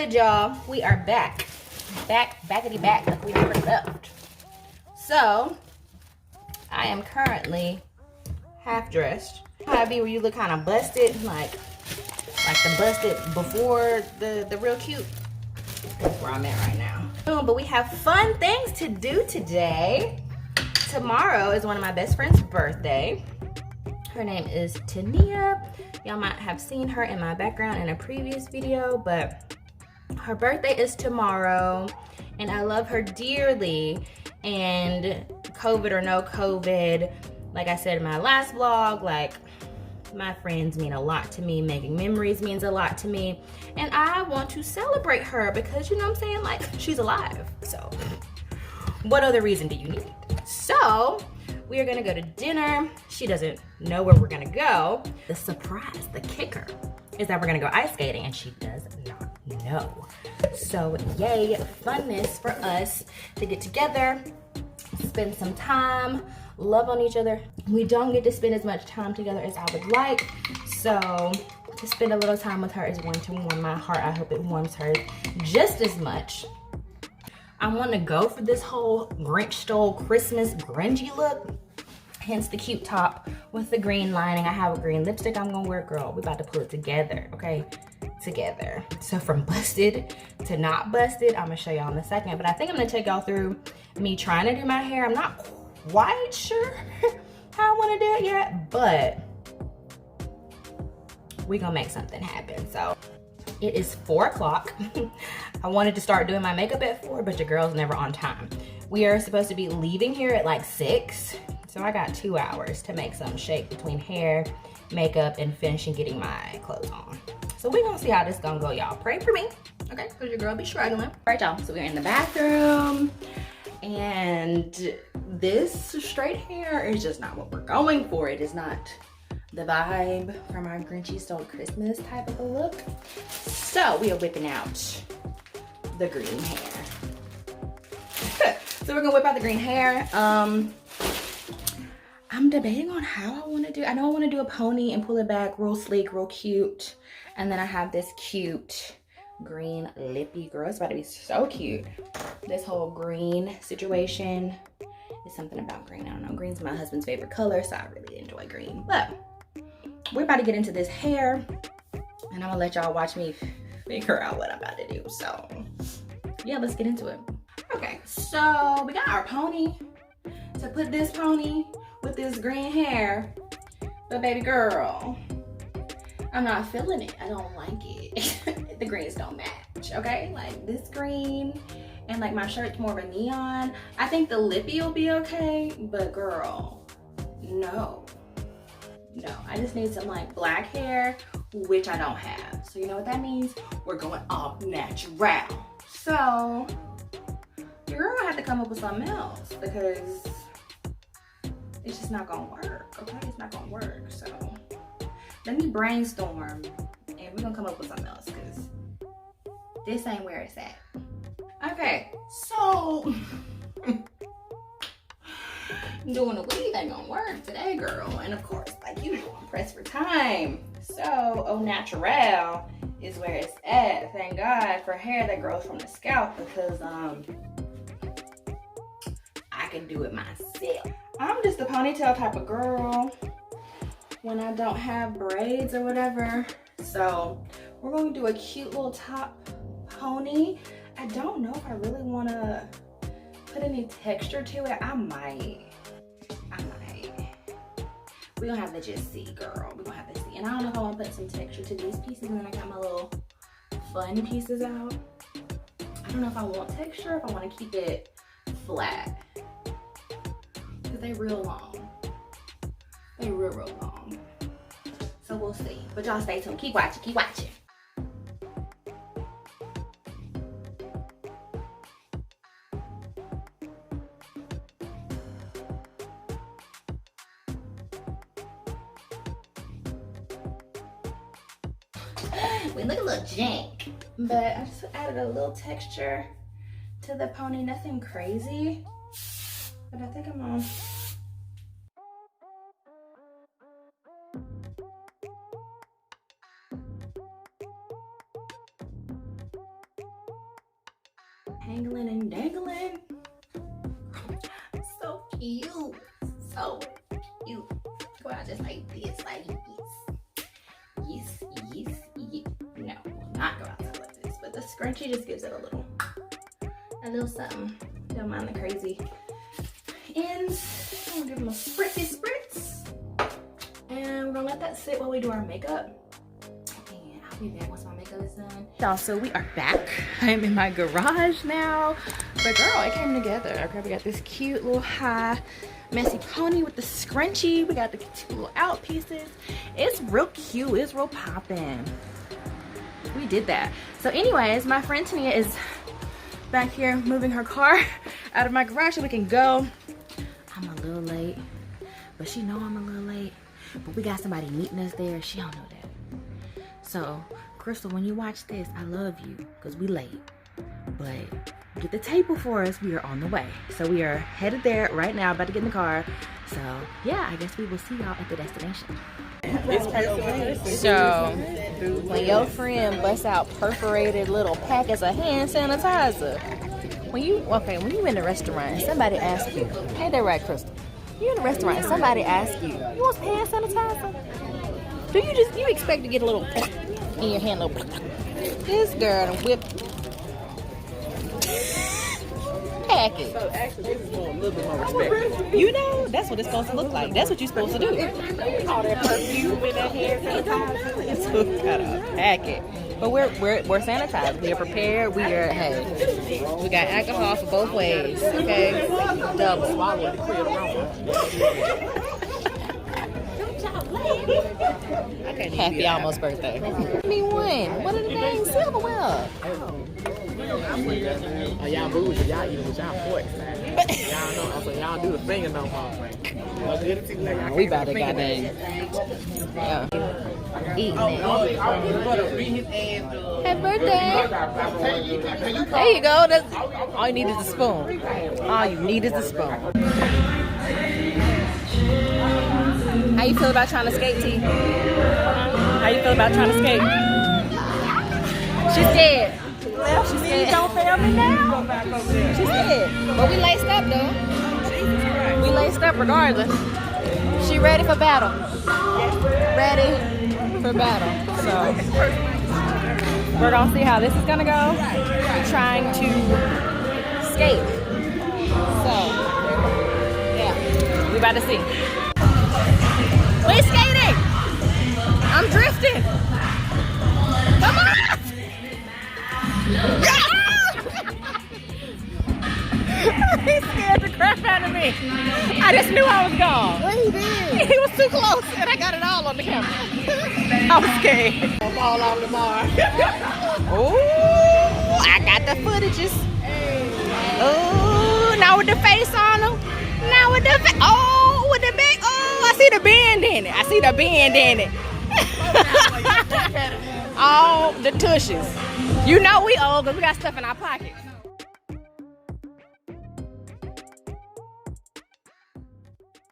good, y'all? We are back. Backity back, like we never left. So, I am currently half dressed. How I be where you look kind of busted, like the busted before the real cute. That's where I'm at right now. But we have fun things to do today. Tomorrow is one of my best friend's birthday. Her name is Tania. Y'all might have seen her in my background in a previous video, but her birthday is tomorrow and I love her dearly. And COVID or no COVID, like I said in my last vlog, like my friends mean a lot to me. Making memories means a lot to me. And I want to celebrate her because, you know what I'm saying? Like, she's alive. So, what other reason do you need? So, we are gonna go to dinner. She doesn't know where we're gonna go. The surprise, the kicker, is that we're gonna go ice skating and she does not know. So, yay, funness for us to get together, spend some time, love on each other. We don't get to spend as much time together as I would like. So to spend a little time with her is going to warm my heart. I hope it warms hers just as much. I want to go for this whole Grinch stole Christmas grungy look. Hence the cute top with the green lining. I have a green lipstick I'm gonna wear, girl. We about to pull it together, okay? Together. So from busted to not busted, I'm gonna show y'all in a second. But I think I'm gonna take y'all through me trying to do my hair. I'm not quite sure how I want to do it yet, but we're gonna make something happen. So it is 4 o'clock. I wanted to start doing my makeup at 4, but your girl's never on time. We are supposed to be leaving here at like 6, so I got 2 hours to make some shake between hair, makeup, and finishing getting my clothes on. So we're gonna see how this gonna go, y'all. Pray for me, okay? Because your girl be struggling. All right, y'all, so we're in the bathroom. And this straight hair is just not what we're going for. It is not the vibe from our Grinchy Stole Christmas type of a look. So we are whipping out the green hair. So we're gonna whip out the green hair. I'm debating on how I wanna do. I know I wanna do a pony and pull it back real sleek, real cute. And then I have this cute green lippy, girl. It's about to be so cute. This whole green situation is something about green. I don't know, green's my husband's favorite color, so I really enjoy green. But we're about to get into this hair and I'm gonna let y'all watch me figure out what I'm about to do. So yeah, let's get into it. Okay, so we got our pony. To put this pony with this green hair, but baby girl, I'm not feeling it. I don't like it. The greens don't match, okay? Like this green and like my shirt's more of a neon. I think the lippy will be okay, but girl, no. No, I just need some like black hair, which I don't have. So you know what that means? We're going all natural. So your girl gonna have to come up with something else because it's just not gonna work, okay? It's not gonna work, so let me brainstorm and we're gonna come up with something else because this ain't where it's at. Okay, so doing a weave ain't gonna work today, girl. And of course, like usual, I'm pressed for time. So, au natural is where it's at. Thank God for hair that grows from the scalp because I can do it myself. I'm just a ponytail type of girl when I don't have braids or whatever. So we're going to do a cute little top pony. I don't know if I really want to put any texture to it. I might. We're going to have to just see, girl. We're going to have to see. And I don't know if I want to put some texture to these pieces and then I got my little fun pieces out. I don't know if I want texture, if I want to keep it flat. Because they real long. They real long. So we'll see. But y'all stay tuned. Keep watching. Keep watching. We look a little jank, but I just added a little texture to the pony. Nothing crazy, but I think I'm on. dangling and dangling. So cute. So cute. Go out just like this, like this. Yes, yes, yes. No, not go outside like this. But the scrunchie just gives it a little something. Don't mind the crazy ends. I'm gonna give them a spritzy spritz. And we're gonna let that sit while we do our makeup. And I'll be back once my makeup is done. Y'all, so we are back. I'm in my garage now. But girl, it came together. Okay, we got this cute little high messy pony with the scrunchie. We got the two little out pieces. It's real cute. It's real popping. We did that. So anyways, my friend Tania is back here moving her car out of my garage so we can go. I'm a little late, but she know I'm a little late. But we got somebody meeting us there. She don't know that. So Crystal, when you watch this, I love you because we late. But get the table for us. We are on the way. So we are headed there right now, about to get in the car. So yeah, I guess we will see y'all at the destination. So when your friend busts out perforated little packets of hand sanitizer, when you in the restaurant and somebody asks you, hey, they're right, Crystal. You in the restaurant and somebody asks you, you want some hand sanitizer? Do you expect to get a little in your hand, little? This girl done whipped packet. So actually, this is more a little bit more respect. You know, that's what it's supposed to look like. That's what you're supposed to do. All that perfume in that hand sanitizer. It's got a packet. But we're sanitized. We are prepared. We are, hey, we got alcohol for both ways. Okay, double swallow the clear aroma. Happy almost birthday. Me one. What are the names? Silverwell. Oh, y'all bougie, y'all eating with y'all forks. Y'all know, so y'all do the finger no more. We about to goddamn. Yeah. Eating it. Happy birthday. There you go. That's all you need is a spoon. All you need is a spoon. How you feel about trying to skate, T? How you feel about trying to skate? She's scared. She's scared. Don't fail me now. She's scared. But we laced up though. We laced up regardless. She ready for battle. Ready for battle. So we're gonna see how this is gonna go. We're trying to skate. So yeah, we about to see. We skating. I'm drifting. Come on. He scared the crap out of me. I just knew I was gone. What he did? He was too close, and I got it all on the camera. I was scared. I'll fall off tomorrow. Oh, I got the footages. Oh, now with the face on him. Now with the face. Oh, with the big. Oh, I see the bend in it. I see the bend in it. All the tushes. You know we old because we got stuff in our pockets.